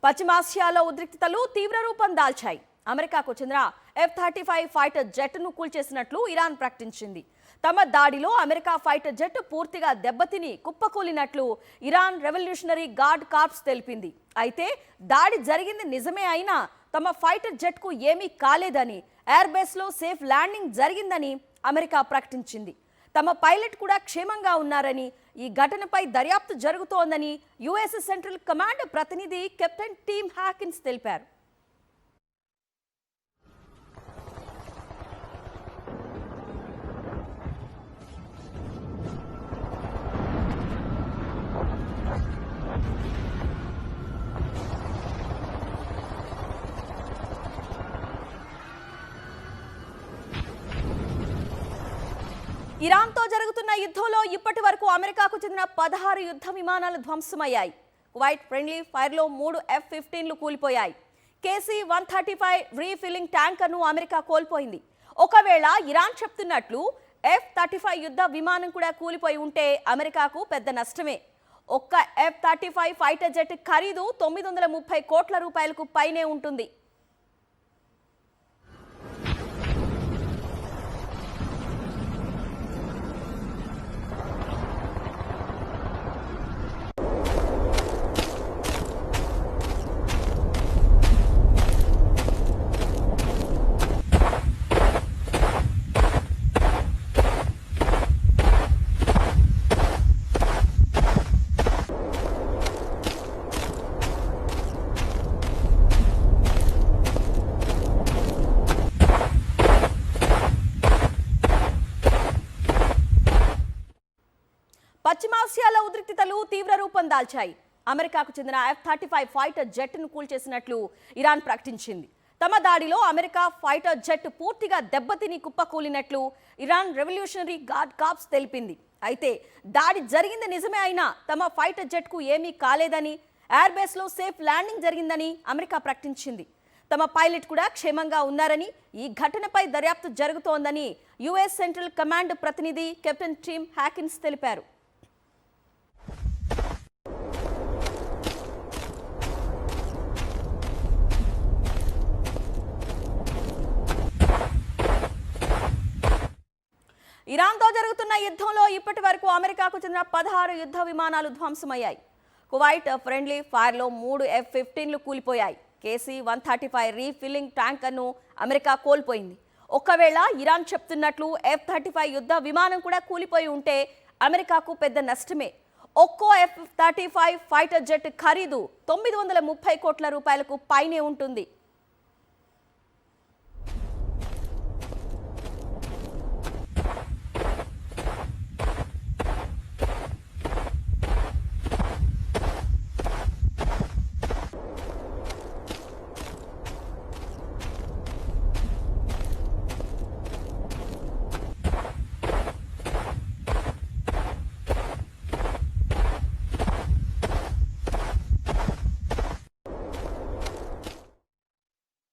పశ్చిమాసియాలో ఉద్రిక్తతలు తీవ్ర రూపం దాల్చాయి. అమెరికాకు చెందిన F-35 ఫైటర్ జెట్ను కూల్చేసినట్లు ఇరాన్ ప్రకటించింది. తమ దాడిలో అమెరికా ఫైటర్ జెట్ పూర్తిగా దెబ్బతిని కుప్పకూలినట్లు ఇరాన్ రెవల్యూషనరీ గార్డ్ కార్ప్స్ తెలిపింది. అయితే దాడి జరిగింది నిజమే అయినా తమ ఫైటర్ జెట్కు ఏమీ కాలేదని, ఎయిర్ బేస్లో సేఫ్ ల్యాండింగ్ జరిగిందని అమెరికా ప్రకటించింది. తమ పైలట్ కూడా క్షేమంగా ఉన్నారని, ఈ ఘటనపై దర్యాప్తు జరుగుతోందని యుఎస్ సెంట్రల్ కమాండ్ ప్రతినిధి కెప్టెన్ టిమ్ హాకిన్స్ తెలిపారు. ఇరాన్తో జరుగుతున్న యుద్ధంలో ఇప్పటి వరకు అమెరికాకు చెందిన 16 యుద్ధ విమానాలు ధ్వంసమయ్యాయి. కువైట్ ఫ్రెండ్లీ ఫైర్లో 3 F-15లు కూలిపోయాయి. KC-135 రీఫిల్లింగ్ ట్యాంకర్ను అమెరికా కోల్పోయింది. ఒకవేళ ఇరాన్ చెప్తున్నట్లు F-35 యుద్ధ విమానం కూడా కూలిపోయి ఉంటే అమెరికాకు పెద్ద నష్టమే. ఒక్క F-35 ఫైటర్ జెట్ ఖరీదు 930 కోట్ల రూపాయలకు పైనే ఉంటుంది. పశ్చిమాసియాలో ఉద్రిక్తతలు తీవ్ర రూపం దాల్చాయి. అమెరికాకు చెందిన F-35 ఫైటర్ జెట్ను కూల్చేసినట్లు ఇరాన్ ప్రకటించింది. తమ దాడిలో అమెరికా ఫైటర్ జెట్ పూర్తిగా దెబ్బతిని కుప్పకూలినట్లు ఇరాన్ రెవల్యూషనరీ గార్డ్ కార్ప్స్ తెలిపింది. అయితే దాడి జరిగింది నిజమే అయినా తమ ఫైటర్ జెట్కు ఏమీ కాలేదని, ఎయిర్ బేస్లో సేఫ్ ల్యాండింగ్ జరిగిందని అమెరికా ప్రకటించింది. తమ పైలట్ కూడా క్షేమంగా ఉన్నారని, ఈ ఘటనపై దర్యాప్తు జరుగుతోందని యుఎస్ సెంట్రల్ కమాండ్ ప్రతినిధి కెప్టెన్ టిమ్ హాకిన్స్ తెలిపారు. ఇరాన్తో జరుగుతున్న యుద్ధంలో ఇప్పటి వరకు అమెరికాకు చెందిన 16 యుద్ధ విమానాలు ధ్వంసమయ్యాయి. కువైట్ ఫ్రెండ్లీ ఫైర్లో 3 F-15లు కూలిపోయాయి. KC-135 రీఫిల్లింగ్ ట్యాంకర్ను అమెరికా కోల్పోయింది. ఒకవేళ ఇరాన్ చెప్తున్నట్లు F-35 యుద్ధ విమానం కూడా కూలిపోయి ఉంటే అమెరికాకు పెద్ద నష్టమే. ఒక్కో F-35 ఫైటర్ జెట్ ఖరీదు 930 కోట్ల రూపాయలకు పైనే ఉంటుంది.